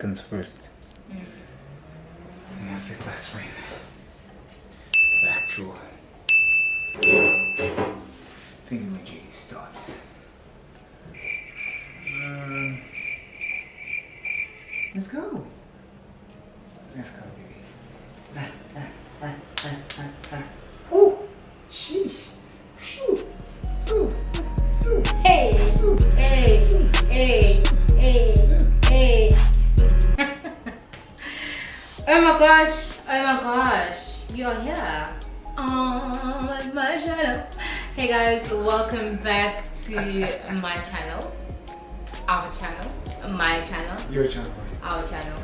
Comes first. And I think that's when the actual thingamajiggy starts. Let's go. Let's go, baby. Oh, sheesh. Shoo. Soo. Soo. Hey, Soo. hey, hey, hey, hey. Oh my gosh, you're here. Oh, that's my channel. Hey guys, welcome back to my channel. Our channel. My channel. Your channel. Our channel.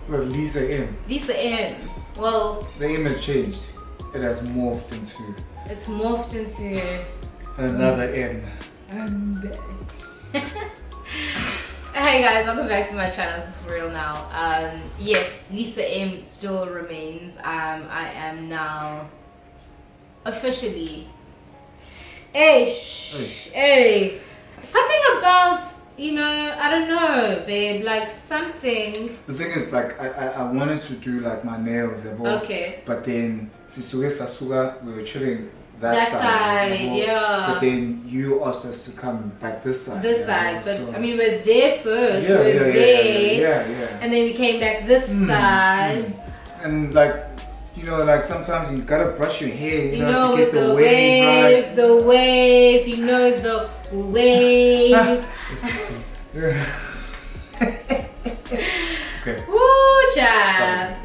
Well, Lisa M. Lisa M. Well, The M has changed. It has morphed into it's morphed into another M. Hey guys, welcome back to my channel. This is for real now. Yes, Lisa M still remains. I am now officially hey something about, you know, I don't know, babe, like something. The thing is, like, I wanted to do like my nails, Okay. but then Sasuga, we were chilling That side, yabo. yeah. But then you asked us to come back this side. This yabo. side, but So- I mean we're there first. yeah, we're there, yeah. and then we came back this side. And like, you know, like sometimes you gotta brush your hair, you know, to with get the wave right. the wave, you know, the wave. Okay. Woo, child.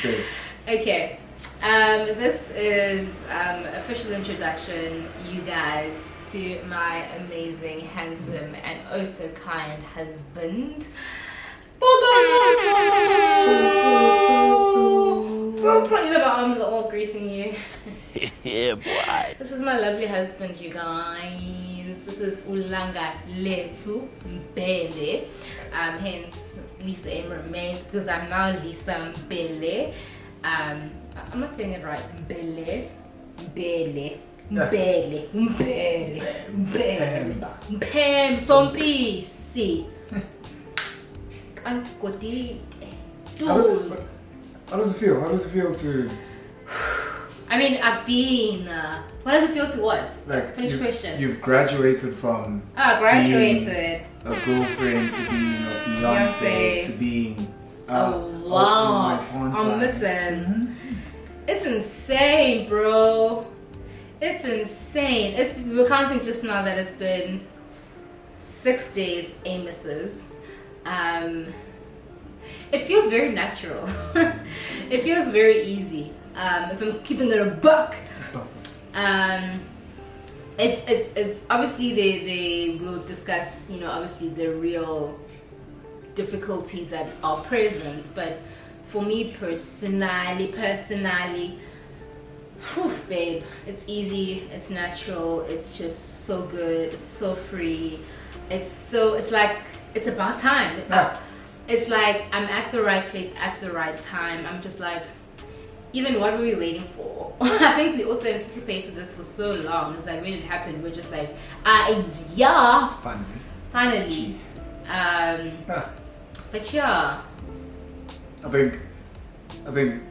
Serious. Okay. This is official introduction, you guys, to my amazing, handsome, and oh so kind husband. You know my arms are all greasing you. Yeah, boy. This is my lovely husband, you guys. This is Ulanga Letu Mbhele. Hence Lisa M remains because I'm now Lisa Mbhele. I'm not saying it right. Mbhele. Mpem Sompisi. Kankoti. How does it feel? How does it feel to, I mean, I've been. What does it feel to what? like, Finish question. you've graduated from Graduated. a girlfriend to being a fiance Fiancé. to being Oh wow. I'm missing. It's insane, bro. It's insane. We're counting just now that it's been 6 days, Amos's. It feels very natural. It feels very easy. If I'm keeping it a buck. It's obviously they will discuss, you know, obviously the real difficulties that are present, but for me personally, whew, babe, it's easy, it's natural, it's just so good, it's so free, it's like it's about time. It's like I'm at the right place at the right time. I'm just like, even what were we waiting for? I think we also anticipated this for so long. It's like when it happened, we're just like, yeah, finally. Jeez. But yeah, I think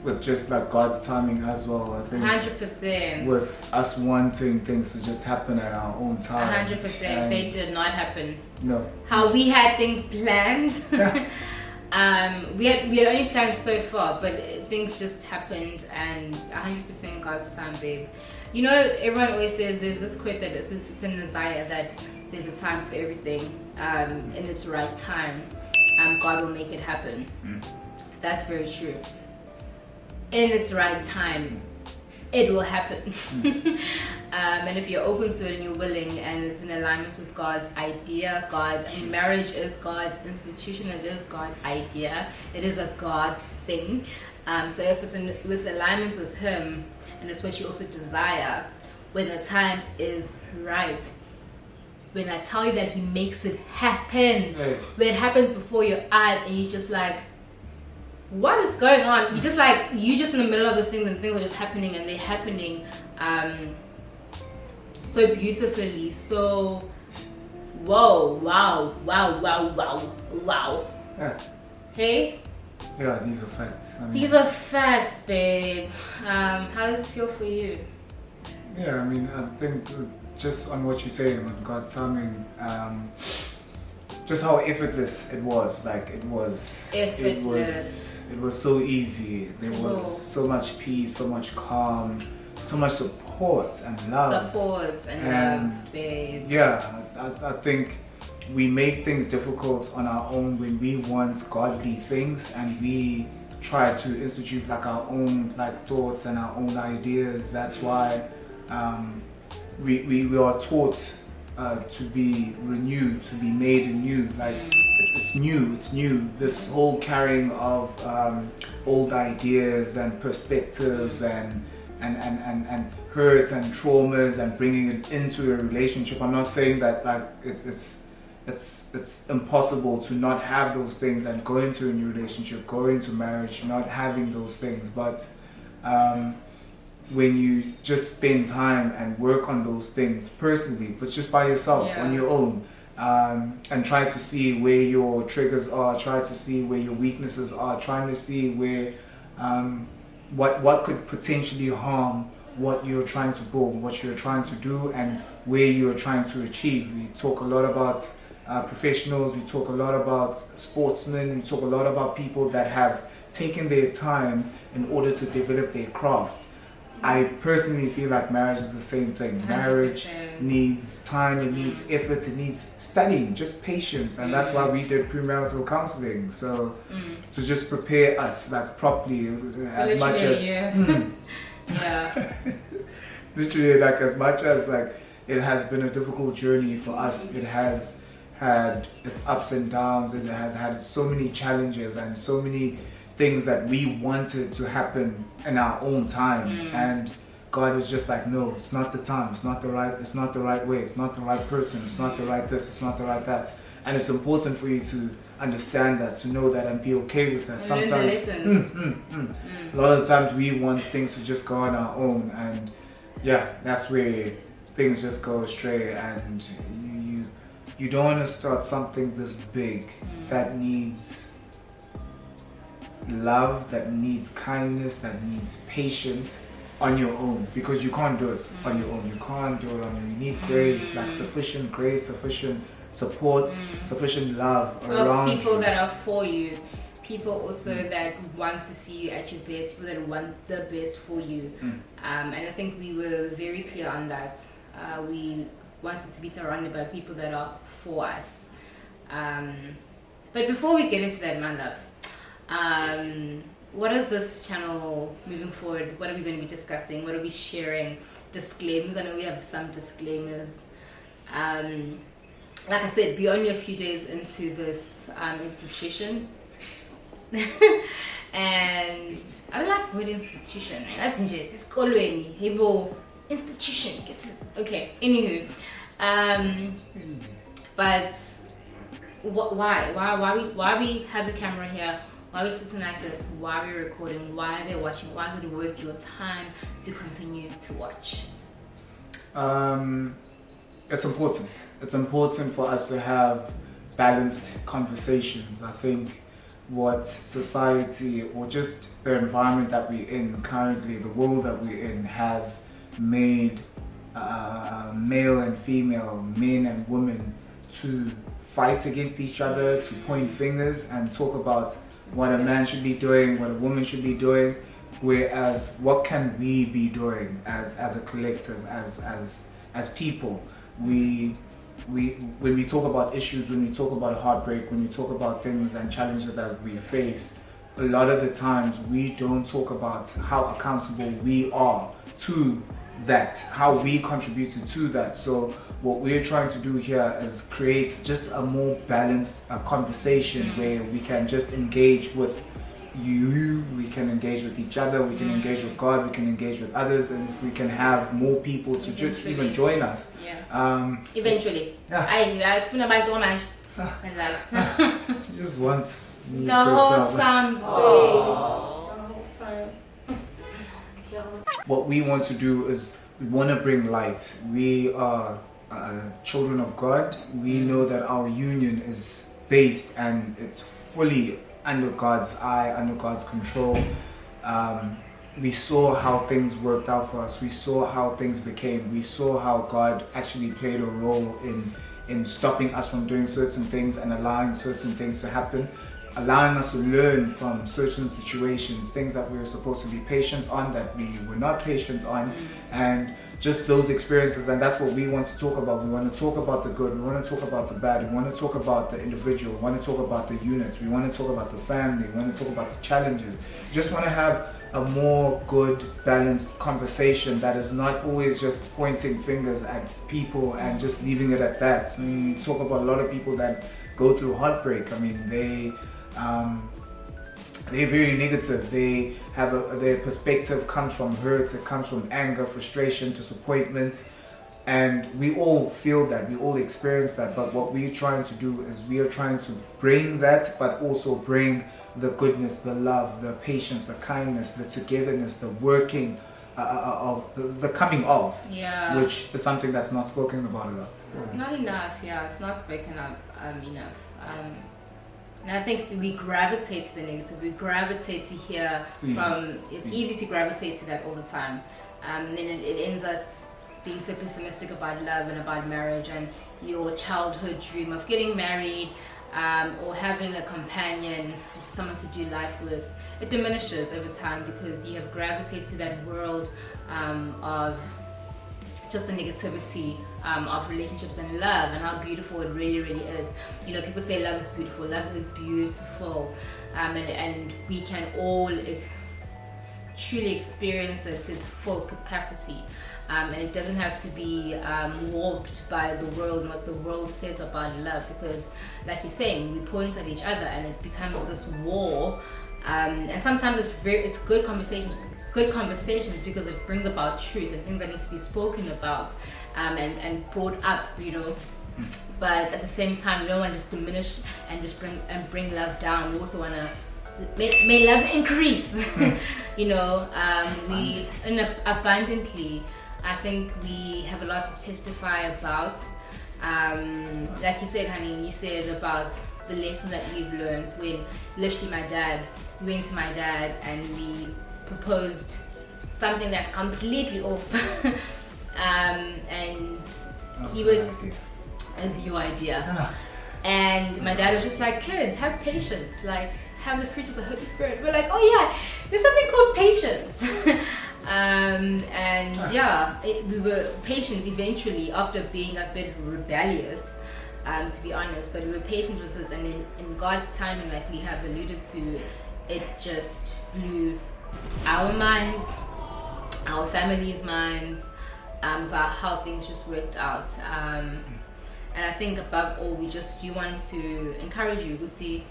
with just like God's timing as well, I think 100%. with us wanting things to just happen at our own time. 100%. and They did not happen. No. How we had things planned. Yeah. We had only planned so far, but things just happened, and 100% God's time, babe. You know, everyone always says there's this quote that it's in Isaiah that there's a time for everything. In its right time, God will make it happen. That's very true. In its right time, it will happen. And if you're open to it and you're willing and it's in alignment with God's idea, marriage is God's institution, it is God's idea, it is a God thing. So if it's with alignment with Him and it's what you also desire, when the time is right, when I tell you that He makes it happen, when it happens before your eyes and you just like, what is going on? You just in the middle of this thing and things are just happening and they're happening so beautifully. So whoa, wow. Yeah. Hey? Yeah, these are facts. I mean, These are facts, babe. How does it feel for you? yeah, I mean, I think just on what you're saying on God's timing, just how effortless it was. Like it was so easy. There was so much peace, so much calm, so much support and love. Support and love, babe. Yeah, I think we make things difficult on our own when we want godly things, and we try to institute like our own like thoughts and our own ideas. That's why we are taught to be renewed, to be made anew. Like it's new. This whole carrying of old ideas and perspectives and hurts and traumas and bringing it into a relationship. I'm not saying that like it's impossible to not have those things and go into a new relationship, go into marriage, not having those things, but when you just spend time and work on those things personally, but just by yourself, on your own, and try to see where your triggers are, try to see where your weaknesses are, trying to see where what could potentially harm what you're trying to build, what you're trying to do, and where you're trying to achieve. We talk a lot about professionals, we talk a lot about sportsmen, we talk a lot about people that have taken their time in order to develop their craft. I personally feel like marriage is the same thing. 100%. Marriage needs time, it needs effort, it needs studying, just patience, and that's why we did premarital counseling. So to just prepare us like properly, as much as literally, like as much as like it has been a difficult journey for us, it has had its ups and downs, it has had so many challenges and so many things that we wanted to happen in our own time, and God was just like, no, it's not the time, it's not the right way, it's not the right person, it's not the right this, it's not the right that. And it's important for you to understand that, to know that, and be okay with that. And sometimes a lot of the times we want things to just go on our own, and yeah, that's where things just go astray, and you don't want to start something this big that needs love, that needs kindness, that needs patience on your own, because you can't do it on your own. You can't do it on your own. You need grace, like sufficient grace, sufficient support, sufficient love around people you. that are for you, people also that want to see you at your best, people that want the best for you. And I think we were very clear on that. We wanted to be surrounded by people that are for us. But before we get into that, my love, what is this channel moving forward? What are we going to be discussing? What are we sharing? Disclaimers. I know we have some disclaimers. Like I said, we're only a few days into this institution. And I don't like word institution. That's just it's kolweni. Hebo institution. Okay. Anywho, but why we have the camera here? Why are we sitting like this? Why are we recording? Why are they watching? Why is it worth your time to continue to watch? It's important. It's important for us to have balanced conversations. I think what society, or just the environment that we're in currently, the world that we're in, has made male and female, men and women, to fight against each other, to point fingers and talk about what a man should be doing, what a woman should be doing, whereas what can we be doing as a collective, as people? When we talk about issues, when we talk about heartbreak, when we talk about things and challenges that we face, a lot of the times we don't talk about how accountable we are to that, how we contributed to that. So what we're trying to do here is create just a more balanced conversation where we can just engage with you, we can engage with each other, we can engage with God, we can engage with others, and if we can have more people to just even join us. Eventually. Yeah. She just wants me the to whole herself. time. Sorry. What we want to do is we want to bring light. We are children of God. We know that our union is based and it's fully under God's eye, under God's control. We saw how things worked out for us. We saw how things became. We saw how God actually played a role in stopping us from doing certain things and allowing certain things to happen, allowing us to learn from certain situations, things that we were supposed to be patient on that we were not patient on, and just those experiences. And that's what we want to talk about. We want to talk about the good, we want to talk about the bad, we want to talk about the individual, we want to talk about the units, we want to talk about the family, we want to talk about the challenges. Just want to have a more good, balanced conversation that is not always just pointing fingers at people and just leaving it at that. I mean, you talk about a lot of people that go through heartbreak. I mean, they're very negative. They have their perspective comes from hurt, it comes from anger, frustration, disappointment, and we all feel that, we all experience that. But what we're trying to do is we are trying to bring that, but also bring the goodness, the love, the patience, the kindness, the togetherness, the working of the coming of, which is something that's not spoken about a lot. Not enough, it's not spoken of enough. And I think we gravitate to the negative. We gravitate to hear from. It's easy to gravitate to that all the time, and then it ends us being so pessimistic about love and about marriage and your childhood dream of getting married, or having a companion, someone to do life with. It diminishes over time because you have gravitated to that world of just the negativity of relationships and love and how beautiful it really, really is. You know, people say love is beautiful. Love is beautiful, and we can all truly experience it to its full capacity. And it doesn't have to be warped by the world and what the world says about love, because like you're saying, we point at each other and it becomes this war. And sometimes it's good conversations because it brings about truth and things that need to be spoken about and brought up, you know. But at the same time, we don't want to just diminish and just bring love down. We also want to may love increase. You know, we abundantly. I think we have a lot to testify about. Like you said, honey, you said about the lessons that we've learned when literally we went to my dad and we proposed something that's completely off. And he was, it's your idea. And my dad was just like, kids, have patience, like have the fruit of the Holy Spirit. We're like, oh yeah, there's something called patience. We were patient eventually after being a bit rebellious, to be honest, but we were patient with it, and in God's timing, like we have alluded to, it just blew our minds, our family's minds, about how things just worked out. And I think above all, we want to encourage you to see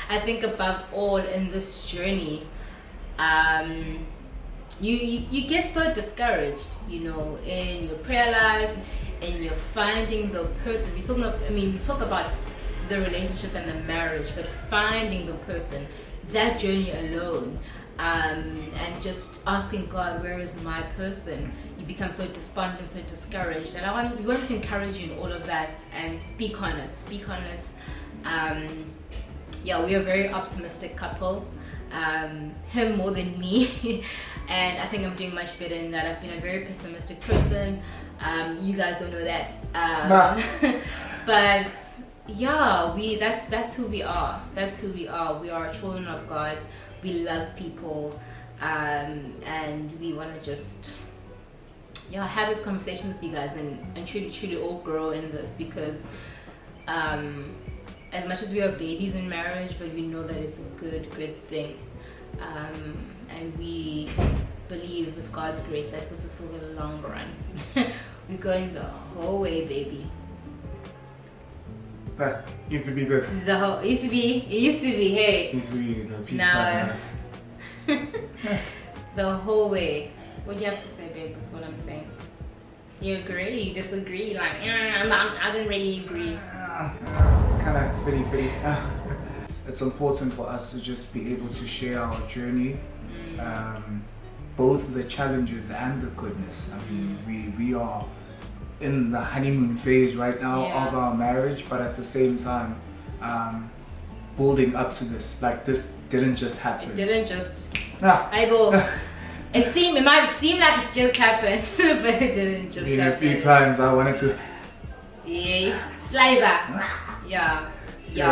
I think above all in this journey, you get so discouraged, you know, in your prayer life, in your finding the person. We talk about the relationship and the marriage, but finding the person, that journey alone, and just asking God, where is my person? You become so despondent, so discouraged, and we want to encourage you in all of that and speak on it. We are a very optimistic couple. Him more than me. And I think I'm doing much better in that. I've been a very pessimistic person. You guys don't know that. But yeah, that's who we are. That's who we are. We are children of God. We love people, and we want to just have this conversation with you guys and truly all grow in this, because as much as we are babies in marriage, but we know that it's a good thing, and we believe with God's grace that this is for the long run. We're going the whole way, baby. That used to be this. It used to be, hey. Used to be the peace now, sign. the whole way. What do you have to say, babe, with what I'm saying? You agree? You disagree? Like, I don't really agree. Kind of fitty. It's important for us to just be able to share our journey, both the challenges and the goodness. I mean, we are in the honeymoon phase right now Yeah. of our marriage, but at the same time, building up to this. Like, this didn't just happen. It didn't just. Nah. It might seem like it just happened, but it didn't just happen. A few times I wanted to. Yeah, slicer. Yeah. We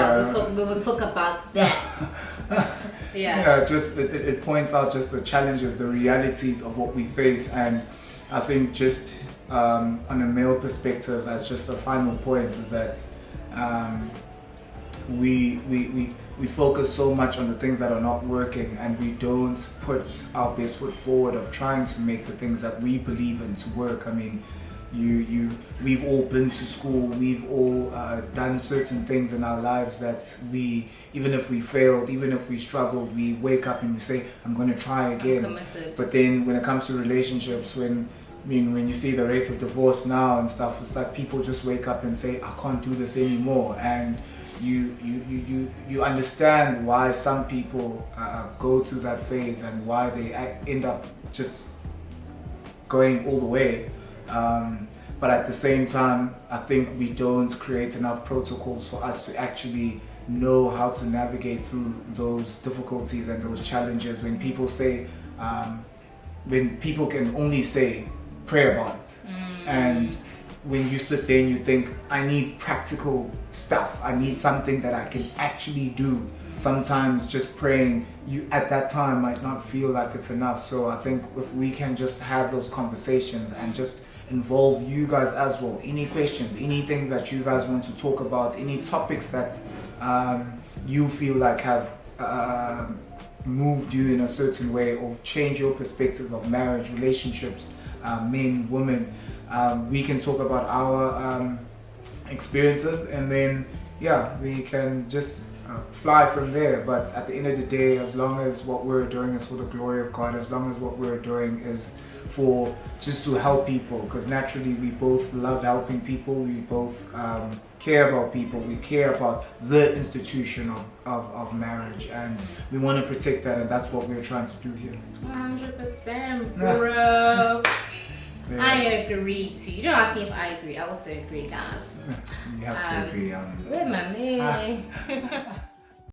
will talk about that. Yeah. Just it points out just the challenges, the realities of what we face, and I think just on a male perspective, as just a final point, is that we focus so much on the things that are not working, and we don't put our best foot forward of trying to make the things that we believe in to work. I mean, we've all been to school, we've all done certain things in our lives that we, even if we failed, even if we struggled, we wake up and we say, I'm going to try again. But then when it comes to relationships, when you see the rates of divorce now and stuff, it's like people just wake up and say, I can't do this anymore. And you understand why some people go through that phase and why they end up just going all the way. But at the same time, I think we don't create enough protocols for us to actually know how to navigate through those difficulties and those challenges. When people say, when people can only say, pray about it. And when you sit there and you think, I need practical stuff, I need something that I can actually do. Sometimes just praying, you at that time might not feel like it's enough. So I think if we can just have those conversations and just involve you guys as well, any questions, anything that you guys want to talk about, any topics that you feel like have moved you in a certain way or change your perspective of marriage, relationships, men, women, we can talk about our experiences, and then we can just fly from there. But at the end of the day, as long as what we're doing is for the glory of God, as long as what we're doing is for just to help people, because naturally we both love helping people, we both care about people, we care about the institution of marriage, and we want to protect that, and that's what we're trying to do here. 100%, bro. I agree too. You don't ask me if I agree, I also agree, guys. You have to agree. With my man.